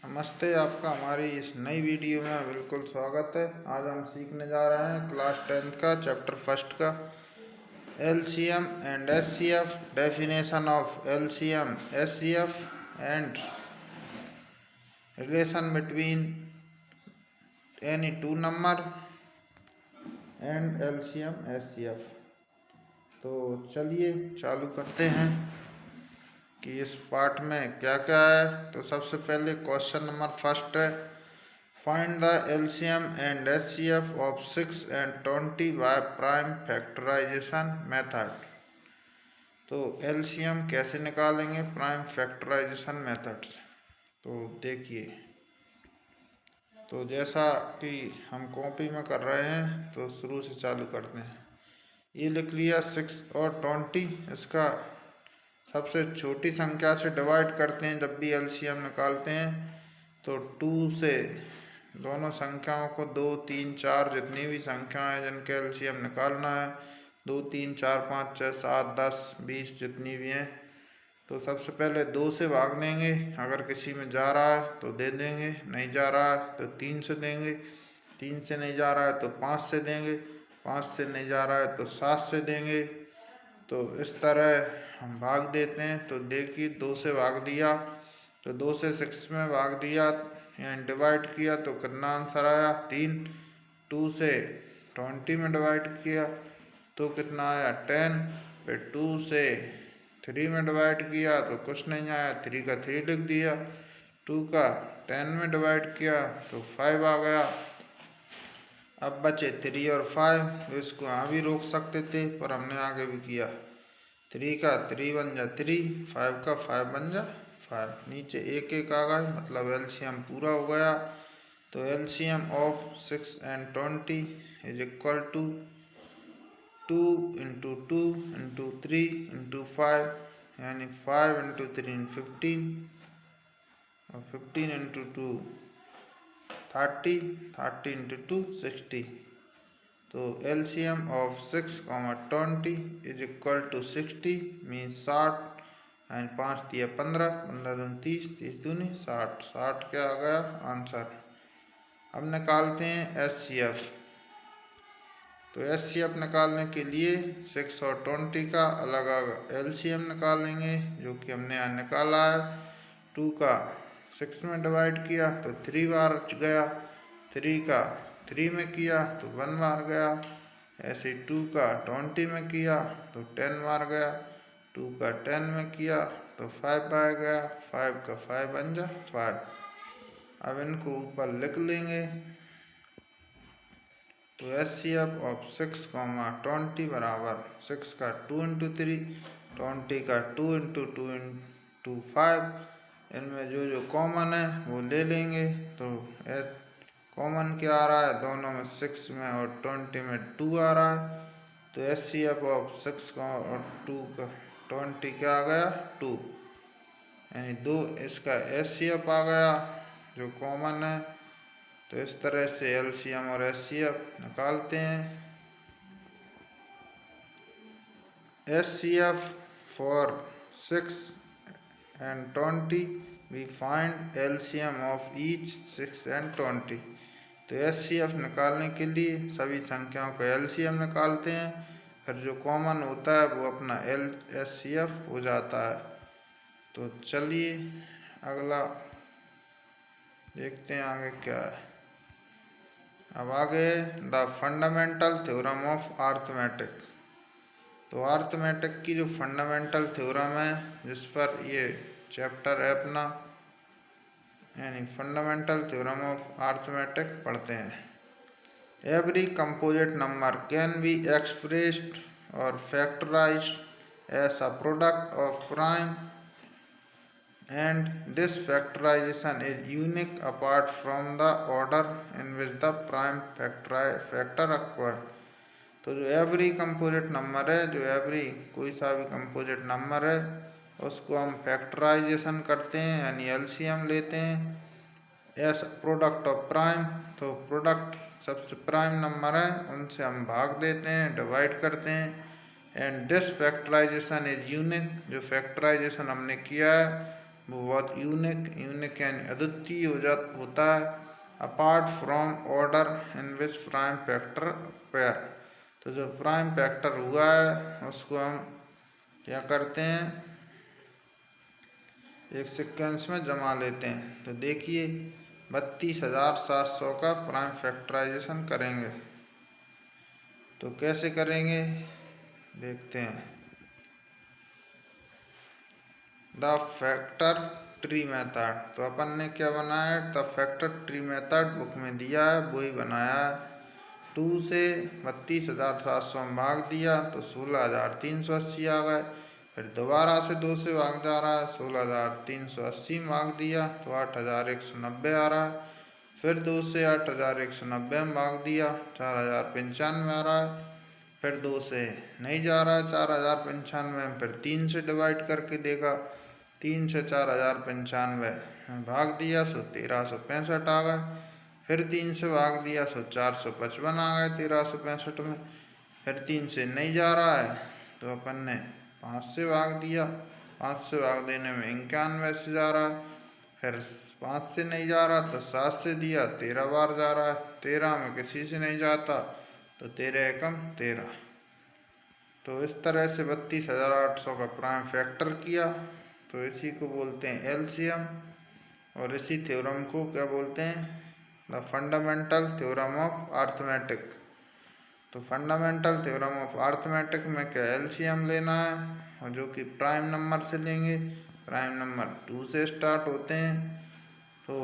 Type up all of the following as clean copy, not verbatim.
नमस्ते, आपका हमारी इस नई वीडियो में बिल्कुल स्वागत है। आज हम सीखने जा रहे हैं क्लास 10th का चैप्टर फर्स्ट का LCM and HCF, definition of LCM HCF and relation between any two number and LCM HCF. तो चलिए चालू करते हैं कि इस पार्ट में क्या क्या है। तो सबसे पहले क्वेश्चन नंबर फर्स्ट है, find the LCM and HCF of 6 and 20 by prime factorisation method. तो एलसीएम कैसे निकालेंगे प्राइम फैक्टराइजेशन मेथड से। तो देखिए, तो जैसा कि हम कॉपी में कर रहे हैं तो शुरू से चालू करते हैं। ये लिख लिया 6 और 20, इसका सबसे छोटी संख्या से डिवाइड करते हैं जब भी एलसीएम निकालते हैं। तो 2 से दोनों संख्याओं को 2, 3, 4 जितनी भी संख्याएं जिनके एलसीएम निकालना है, 2, 3, 4, 5, 6, 7, 10, 20 जितनी भी हैं, तो सबसे पहले 2 से भाग देंगे। अगर किसी में जा रहा है तो दे देंगे, नहीं जा रहा है तो 3 से देंगे, 3 से नहीं जा रहा है तो 5 से देंगे, 5 से नहीं जा रहा है तो 7 से देंगे। तो इस तरह हम भाग देते हैं। तो देखिए, 2 से भाग दिया तो 2 से 6 में भाग दिया, यानी डिवाइड किया तो कितना आंसर आया 3। 2 से 20 में डिवाइड किया तो कितना आया 10। फिर 2 से 3 में डिवाइड किया तो कुछ नहीं आया, 3 का 3 लिख दिया। 2 का 10 में डिवाइड किया तो 5 आ गया। अब बचे 3 और 5, तो इसको यहाँ भी रोक सकते थे पर हमने आगे भी किया। 3 का 3 बन जा 3, 5 का 5 बन जा 5। नीचे एक एक आ गए, मतलब एलसीएम पूरा हो गया। तो LCM of 6 and 20 is equal to 2 into 2 into 3 into 5, यानी 5 into 3 15 और 15 into 2 30, 30 into 2 60। तो LCM of 6, 20 is equal to 60 means 60, and 5 दिया 15, 15 दूनी 30, 30 दूनी 60, 60 क्या आ गया आंसर। अब निकालते हैं एचसीएफ। तो एचसीएफ निकालने के लिए 6 और 20 का अलग अलग एलसीएम निकालेंगे, जो कि हमने यहाँ निकाला है। 2 का 6 में डिवाइड किया तो 3 बार गया, 3 का 3 में किया तो 1 बार गया। ऐसे 2 का 20 में किया तो 10 बार गया, 2 का 10 में किया तो 5 बार गया, 5 का 5 बन जा 5। अब इनको ऊपर लिख लेंगे। तो एचसीएफ ऑफ 6, 20 बराबर 6 का 2 into 3, 20 का 2 into 2 into 5। इनमें जो जो कॉमन है वो ले लेंगे। तो कॉमन क्या आ रहा है, दोनों में 6 में और 20 में 2 आ रहा है। तो एचसीएफ ऑफ 6 और 2 का 20 क्या आ गया 2, यानी 2 इसका एचसीएफ आ गया जो कॉमन है। तो इस तरह से एलसीएम और एचसीएफ निकालते हैं। HCF for 6 and 20 we find LCM of each 6 and 20। तो एचसीएफ निकालने के लिए सभी संख्याओं का एलसीएम निकालते हैं, फिर जो कॉमन होता है वो अपना एचसीएफ हो जाता है। तो चलिए अगला देखते हैं आगे क्या है। अब आगे the fundamental theorem of arithmetic. तो अर्थमेटिक की जो फंडामेंटल थ्योरम है, जिस पर ये चैप्टर है अपना, यानी फंडामेंटल थ्योरम ऑफ अर्थमेटिक पढ़ते हैं। Every composite number can be expressed और factorized as a product of prime and this factorization is unique apart from the order in which the prime factor occur। तो जो every composite number है, जो every कोई सा भी composite number है, उसको हम फैक्टराइजेशन करते हैं, यानी एलसीएम लेते हैं एस प्रोडक्ट ऑफ प्राइम। तो प्रोडक्ट सबसे प्राइम नंबर है उनसे हम भाग देते हैं, डिवाइड करते हैं। And this factorisation is unique, जो फैक्टराइजेशन हमने किया है वो बहुत यूनिक यानी अद्वितीय होता है। Apart from order in which prime factor pair, तो जो प्राइम फैक्टर हुआ है उसको हम क्या करते हैं, एक सीक्वेंस में जमा लेते हैं। तो देखिए 32,700 का प्राइम फैक्टराइजेशन करेंगे, तो कैसे करेंगे देखते हैं। द फैक्टर ट्री मेथड, तो अपन ने क्या बनाया है, the factor tree method book में दिया है, वही बनाया है। 2 से 32,700 में भाग दिया तो 16,380 आ गए। फिर दोबारा से 2 से भाग जा रहा है, 16,380 में भाग दिया तो 8,190 आ रहा है। फिर 2 से 8,190 में भाग दिया 4,095 आ रहा है। फिर 2 से नहीं जा रहा है 4,095 में, फिर 3 से डिवाइड करके देखा, 3 से 4,095 में भाग दिया सो 1,365 आ गए। फिर 3 से भाग दिया सो 455 आ गए 1,365 में। फिर 3 से नहीं जा रहा है तो अपन ने 5 से भाग दिया, 5 से भाग देने में 91 से जा रहा है। फिर 5 से नहीं जा रहा तो 7 से दिया, 13 बार जा रहा है। 13 में किसी से नहीं जाता तो 13 एकम 13। तो इस तरह से 32,800 का प्राइम फैक्टर किया, तो इसी को बोलते हैं एलसीएम। और इसी थ्योरम को क्या बोलते हैं, the fundamental theorem of arithmetic. तो फंडामेंटल थ्योरम ऑफ अर्थमेटिक में क्या एलसीएम लेना है, और जो कि प्राइम नंबर से लेंगे। प्राइम नंबर 2 से स्टार्ट होते हैं, तो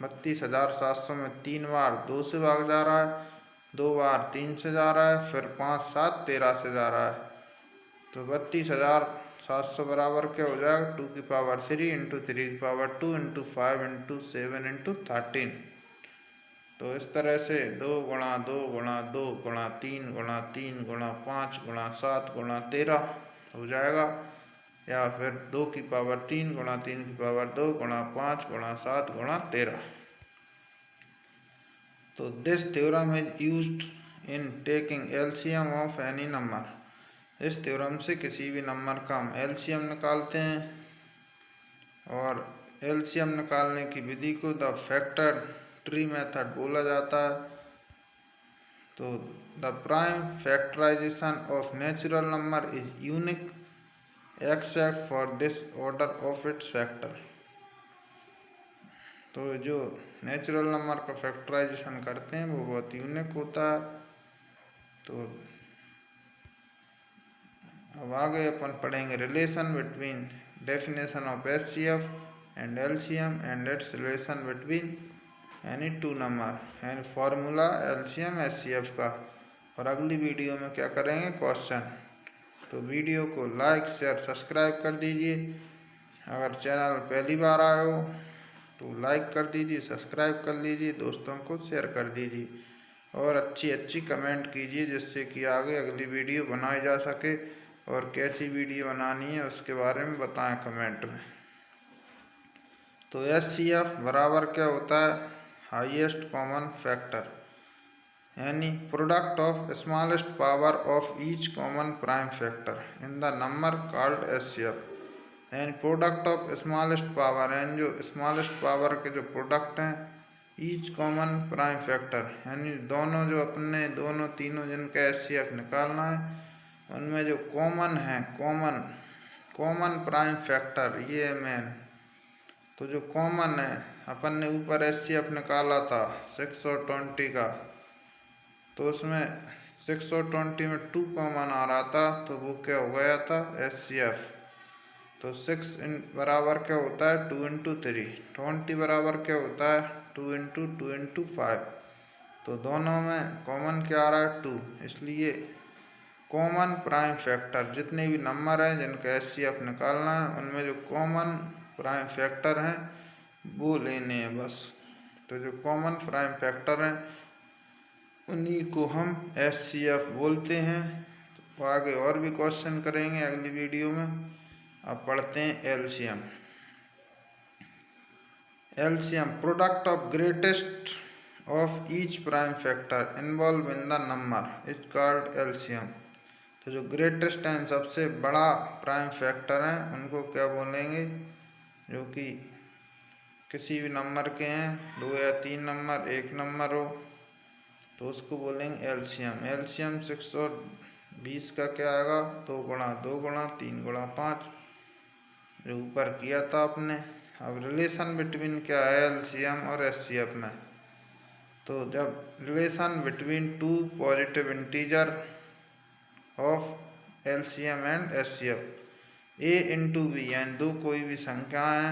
32,700 में 3 बार 2 से भाग जा रहा है, 2 बार 3 से जा रहा है, फिर 5, 7, 13 से जा रहा है। तो 32,700 बराबर क्या हो जाएगा, 2 की पावर 3 इंटू 3 की पावर 2 इंटू 5 इंटू 7 इंटू 13। तो इस तरह से 2 गुणा 2 गुणा 2 गुणा 3 गुणा 3 गुणा 5 गुणा 7 गुणा 13 हो जाएगा, या फिर 2 की पावर 3 गुणा 3 की पावर 2 गुणा 5 गुणा 7 गुणा 13। तो this theorem is used in taking LCM of any number. इस थ्योरम से किसी भी नंबर का हम एलसीएम निकालते हैं, और एलसीएम निकालने की विधि को द फैक्टर ट्री मेथड बोला जाता है। तो the prime factorisation of natural number is unique except for this order of its factor. तो जो नेचुरल नंबर का फैक्टराइजेशन करते हैं वो बहुत यूनिक होता है। तो अब आगे अपन पढ़ेंगे relation between definition of HCF and LCM and it's relation between any 2 number and formula LCM HCF का। और अगली वीडियो में क्या करेंगे, क्वेश्चन। तो वीडियो को लाइक शेयर सब्सक्राइब कर दीजिए। अगर चैनल पहली बार आए हो तो लाइक कर दीजिए, सब्सक्राइब कर लीजिए, दोस्तों को शेयर कर दीजिए, और अच्छी कमेंट कीजिए जिससे कि आगे अगली वीडियो बनाई जा सके। और कैसी वीडियो बनानी है उसके बारे में बताएं कमेंट में। तो एचसीएफ बराबर क्या होता है, हाईएस्ट कॉमन फैक्टर, यानी product of smallest power of each common prime factor in the number called HCF. यानी प्रोडक्ट ऑफ स्मॉलेस्ट पावर, यानी जो स्मॉलेस्ट पावर के जो प्रोडक्ट हैं ईच कॉमन प्राइम फैक्टर, यानी दोनों जो अपने दोनों तीनों जिनका एचसीएफ निकालना है उनमें जो कॉमन है, कॉमन प्राइम फैक्टर ये है मेन। तो जो कॉमन है, अपन ने ऊपर एचसीएफ निकाला था 6 और 20 का, तो उसमें 6 और 20 में 2 कॉमन आ रहा था, तो वो क्या हो गया था एचसीएफ। तो 6 बराबर क्या होता है 2 इंटू 3, 20 बराबर क्या होता है 2 इंटू 2 इंटू 5। तो दोनों में कॉमन क्या आ रहा है 2, इसलिए कॉमन प्राइम फैक्टर जितने भी नंबर हैं जिनका एचसीएफ निकालना है उनमें जो कॉमन प्राइम फैक्टर हैं वो लेने हैं बस। तो जो कॉमन प्राइम फैक्टर हैं उन्हीं को हम एचसीएफ बोलते हैं। तो आगे और भी क्वेश्चन करेंगे अगली वीडियो में। अब पढ़ते हैं LCM. LCM product of greatest of each prime factor involve in the number is called LCM. तो जो ग्रेटेस्ट हैं सबसे बड़ा प्राइम फैक्टर हैं उनको क्या बोलेंगे जो कि किसी भी नंबर के हैं, 2 या 3 नंबर, 1 नंबर हो, तो उसको बोलेंगे एलसीएम। एलसीएम 620 का क्या आएगा, 2 गुणा 2 गुणा 3 गुणा 5, जो ऊपर किया था आपने। अब रिलेशन बिटवीन क्या है एलसीएम और एचसीएफ में, तो जब relation between two positive integer of LCM and HCF, A into B, यानी दो कोई भी संख्या है,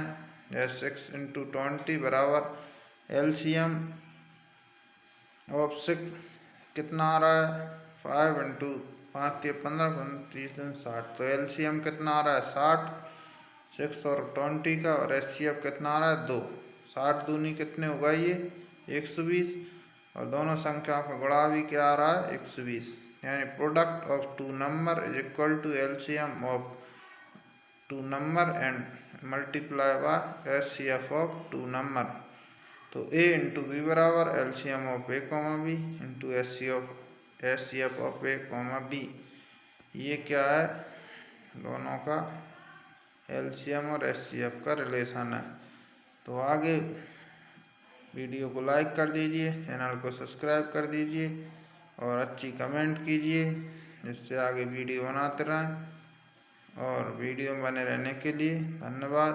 जैसे 6 इंटू 20 बराबर एलसीएम ऑफ 6 कितना आ रहा है, 5 इंटू 5 या 15 30 60, तो एलसीएम कितना आ रहा है 60, 6 और 20 का, और एचसीएफ कितना आ रहा है 2। 60 दूनी कितने होगा ये 120, और दोनों संख्याओं का गुणा भी क्या आ रहा है 120, यानी product of two number is equal to LCM of two number and multiply by HCF of two number. तो ए इंटू बी बराबर LCM of A comma B into HCF of A comma B. ये क्या है, दोनों का LCM और HCF का relation है। तो आगे वीडियो को लाइक कर दीजिए, चैनल को सब्सक्राइब कर दीजिए और अच्छी कमेंट कीजिए, जिससे आगे वीडियो बनाते रहें। और वीडियो में बने रहने के लिए धन्यवाद।